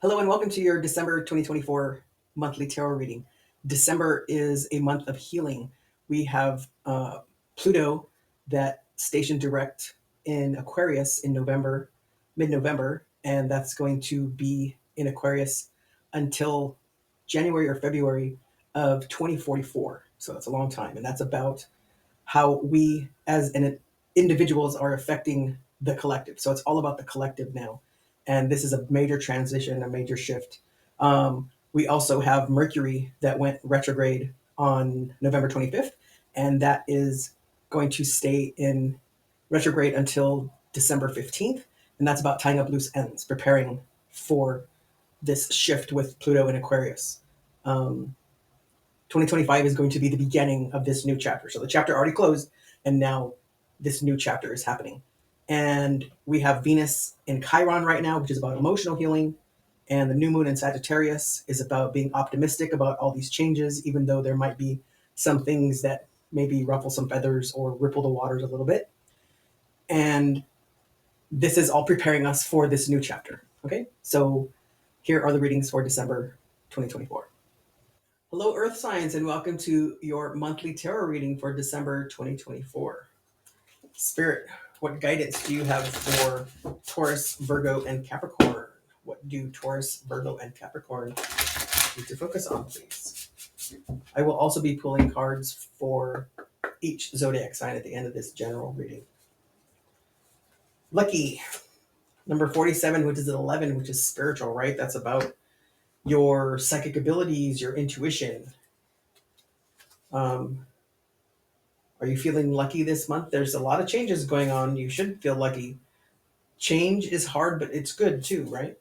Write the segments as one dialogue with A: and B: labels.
A: Hello and welcome to your December 2024 monthly tarot reading. December is a month of healing. We have Pluto that stationed direct in Aquarius in November, mid-November, and that's going to be in Aquarius until January or February of 2044. So that's a long time, and that's about how we as individuals are affecting the collective. So it's all about the collective now. And this is a major transition, a major shift. We also have Mercury that went retrograde on November 25th, and that is going to stay in retrograde until December 15th. And that's about tying up loose ends, preparing for this shift with Pluto in Aquarius. 2025 is going to be the beginning of this new chapter. So the chapter already closed, and now this new chapter is happening. And we have Venus in Chiron right now, which is about emotional healing. And the new moon in Sagittarius is about being optimistic about all these changes, even though there might be some things that maybe ruffle some feathers or ripple the waters a little bit. And this is all preparing us for this new chapter. Okay, so here are the readings for December 2024. Hello, Earth signs, and welcome to your monthly tarot reading for December 2024. Spirit, what guidance do you have for Taurus, Virgo, and Capricorn? What do Taurus, Virgo, and Capricorn need to focus on, please? I will also be pulling cards for each zodiac sign at the end of this general reading. Lucky, number 47, which is an 11, which is spiritual, right? That's about your psychic abilities, your intuition. Are you feeling lucky this month? There's a lot of changes going on. You should feel lucky. Change is hard, but it's good too, right?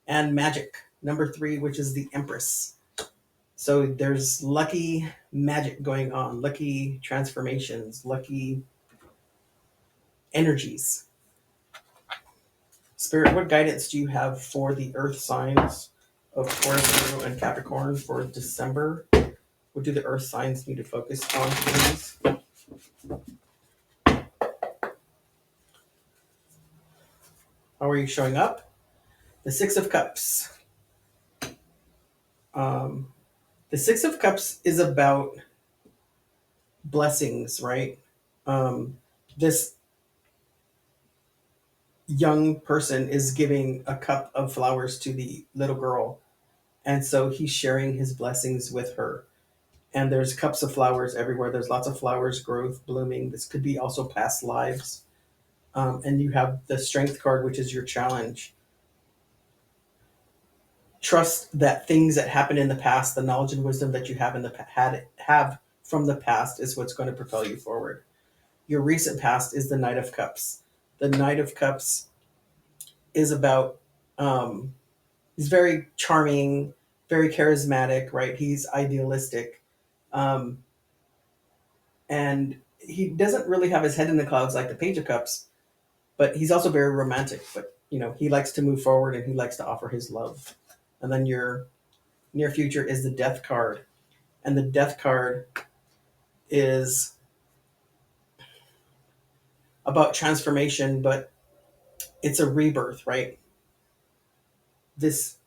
A: And magic, number 3, which is the Empress. So there's lucky magic going on, lucky transformations, lucky energies. Spirit, what guidance do you have for the earth signs of Taurus, Virgo, and Capricorn for December? What do the earth signs need to focus on, please? How are you showing up? The Six of Cups. The Six of Cups is about blessings, right? This young person is giving a cup of flowers to the little girl, and so he's sharing his blessings with her. And there's cups of flowers everywhere. There's lots of flowers, growth, blooming. This could be also past lives. And you have the Strength card, which is your challenge. Trust that things that happened in the past, the knowledge and wisdom that you have have from the past, is what's going to propel you forward. Your recent past is the Knight of Cups. The Knight of Cups is about he's very charming, very charismatic, right? He's idealistic, um, and he doesn't really have his head in the clouds like the Page of Cups, but he's also very romantic. But he likes to move forward and he likes to offer his love. And then your near future is the Death card, and the Death card is about transformation, but it's a rebirth, right? This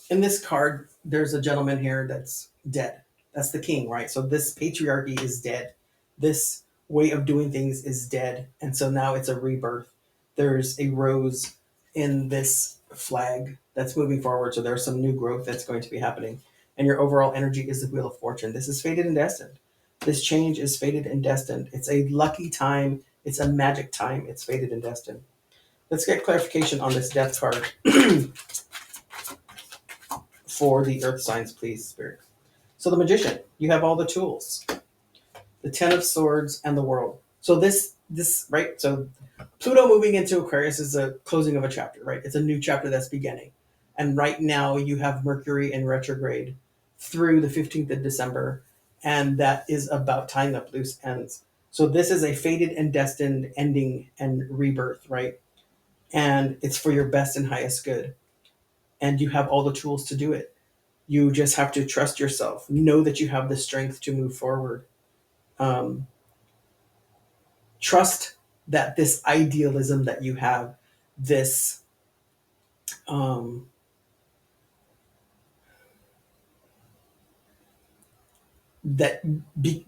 A: In this card, there's a gentleman here that's dead. That's the king, right? So this patriarchy is dead. This way of doing things is dead. And so now it's a rebirth. There's a rose in this flag that's moving forward. So there's some new growth that's going to be happening. And your overall energy is the Wheel of Fortune. This is fated and destined. This change is fated and destined. It's a lucky time. It's a magic time. It's fated and destined. Let's get clarification on this death card for the earth signs, please, Spirit. So the Magician, you have all the tools. The Ten of Swords and the World. So this right? So Pluto moving into Aquarius is a closing of a chapter, right? It's a new chapter that's beginning. And right now you have Mercury in retrograde through the 15th of December, and that is about tying up loose ends. So this is a fated and destined ending and rebirth, right? And it's for your best and highest good. And you have all the tools to do it. You just have to trust yourself. Know that you have the strength to move forward. Um, Trust that this idealism that you have, this um,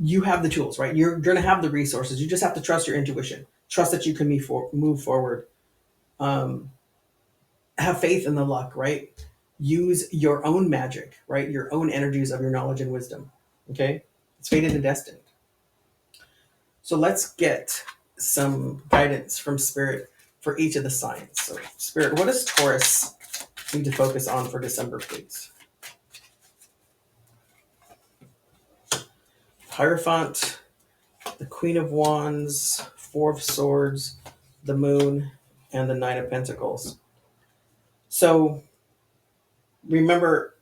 A: you have the tools, right? You're going to have the resources. You just have to trust your intuition. Trust that you can move forward. Um, have faith in the luck, right? Use your own magic, right? Your own energies of your knowledge and wisdom. Okay? It's fated and destined. So let's get some guidance from Spirit for each of the signs. So, Spirit, what does Taurus need to focus on for December, please? Hierophant, the Queen of Wands, Four of Swords, the Moon, and the Nine of Pentacles. So remember,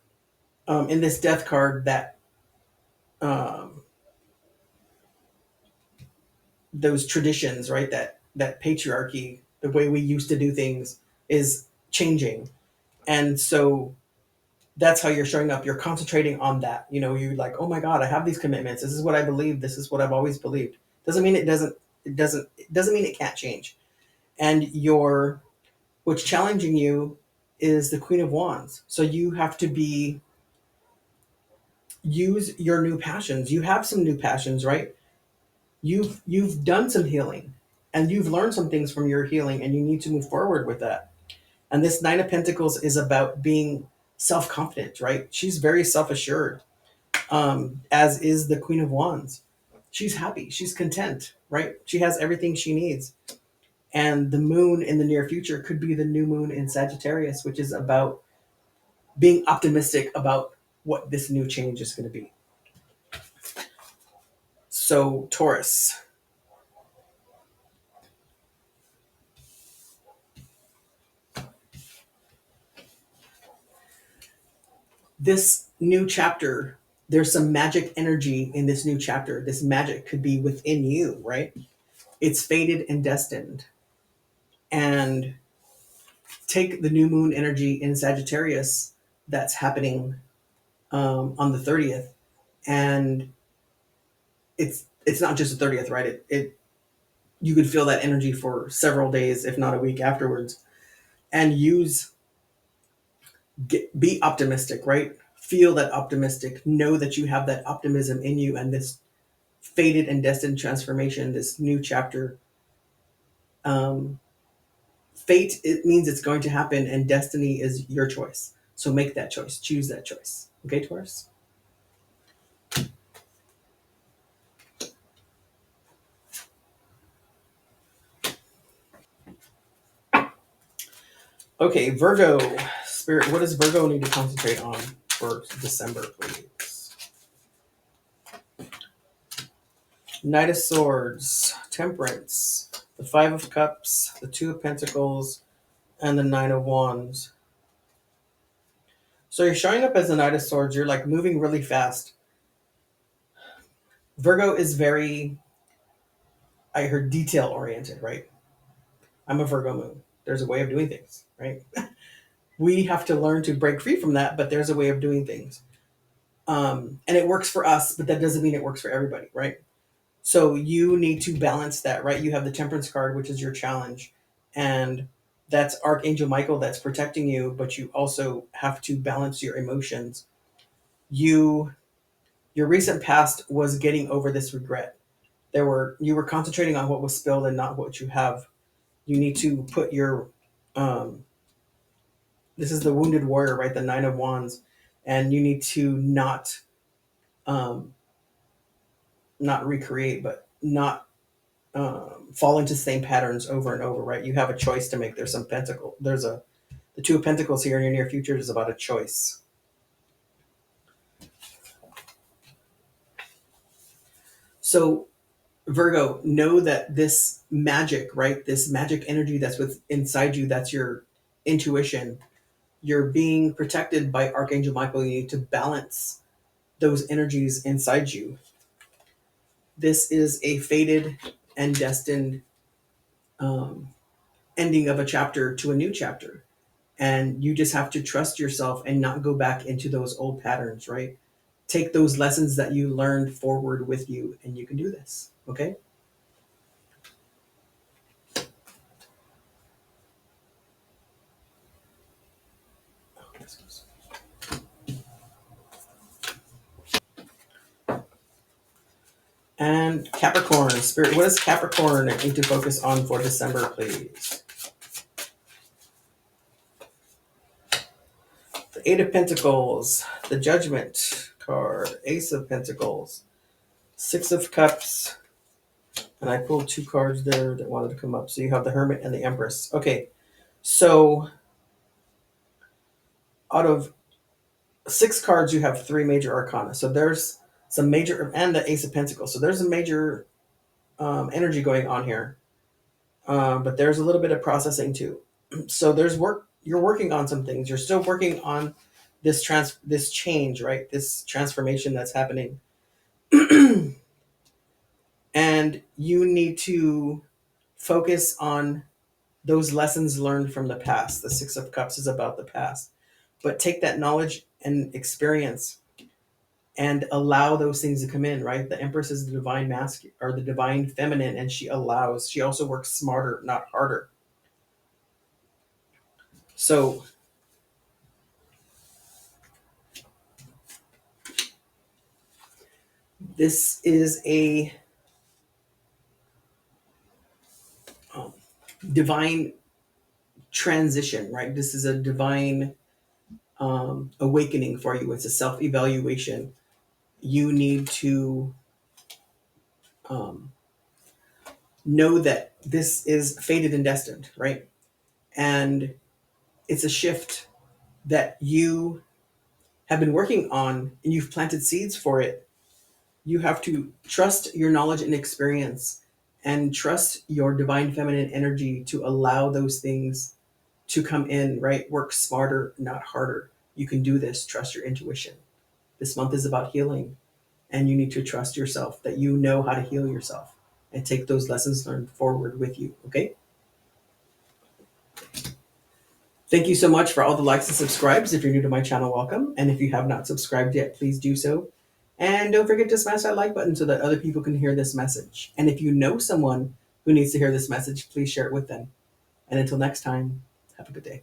A: in this Death card, that um, those traditions, right? That patriarchy, the way we used to do things, is changing, and so that's how you're showing up. You're concentrating on that. You're like, oh my God, I have these commitments. This is what I believe. This is what I've always believed. Doesn't mean it doesn't. It doesn't mean it can't change. And what's challenging you is the Queen of Wands. So you have to use your new passions. You have some new passions, right? You've done some healing, and you've learned some things from your healing, and you need to move forward with that. And this Nine of Pentacles is about being self-confident, right? She's very self-assured, as is the Queen of Wands. She's happy. She's content, right? She has everything she needs. And the moon in the near future could be the new moon in Sagittarius, which is about being optimistic about what this new change is going to be. So, Taurus. This new chapter, there's some magic energy in this new chapter. This magic could be within you, right? It's fated and destined. And take the new moon energy in Sagittarius that's happening on the 30th, and it's not just the 30th, right? It you could feel that energy for several days, if not a week afterwards, and be optimistic, right? Feel that optimistic. Know that you have that optimism in you, and this fated and destined transformation, this new chapter. Um, Fate, it means it's going to happen, and destiny is your choice. So make that choice. Choose that choice. Okay, Taurus? Okay, Virgo. Spirit, what does Virgo need to concentrate on for December, please? Knight of Swords, Temperance, the Five of Cups, the Two of Pentacles, and the Nine of Wands. So you're showing up as the Knight of Swords. You're like moving really fast. Virgo is very, I heard, detail oriented, right? I'm a Virgo moon. There's a way of doing things, right? We have to learn to break free from that, but there's a way of doing things. And it works for us, but that doesn't mean it works for everybody, right? So you need to balance that, right? You have the Temperance card, which is your challenge, and that's Archangel Michael that's protecting you, but you also have to balance your emotions. Your recent past was getting over this regret. You were concentrating on what was spilled and not what you have. You need to put your this is the wounded warrior, right? The Nine of Wands, and you need to um, not recreate, but not fall into the same patterns over and over, right? You have a choice to make. There's some pentacle. The Two of Pentacles here in your near future is about a choice. So Virgo, know that this magic, right? This magic energy that's inside you, that's your intuition. You're being protected by Archangel Michael. You need to balance those energies inside you. This is a fated and destined um, ending of a chapter to a new chapter. And you just have to trust yourself and not go back into those old patterns, right? Take those lessons that you learned forward with you, and you can do this. Okay? And Capricorn, Spirit, what does Capricorn need to focus on for December, please? The Eight of Pentacles, the Judgment card, Ace of Pentacles, Six of Cups, and I pulled two cards there that wanted to come up. So you have the Hermit and the Empress. Okay, so out of six cards, you have three major arcana. So there's some major, and the Ace of Pentacles. So there's a major energy going on here. But there's a little bit of processing too. So there's work, you're working on some things. You're still working on this change, right? This transformation that's happening. And you need to focus on those lessons learned from the past. The Six of Cups is about the past. But take that knowledge and experience and allow those things to come in, right? The Empress is the divine masculine or the divine feminine, and she also works smarter, not harder. So this is a divine transition, right? This is a divine awakening for you. It's a self-evaluation. You need to know that this is fated and destined, right? And it's a shift that you have been working on and you've planted seeds for it. You have to trust your knowledge and experience and trust your divine feminine energy to allow those things to come in, right? Work smarter, not harder. You can do this. Trust your intuition. This month is about healing, and you need to trust yourself that you know how to heal yourself and take those lessons learned forward with you, okay? Thank you so much for all the likes and subscribes. If you're new to my channel, welcome. And if you have not subscribed yet, please do so. And don't forget to smash that like button so that other people can hear this message. And if you know someone who needs to hear this message, please share it with them. And until next time, have a good day.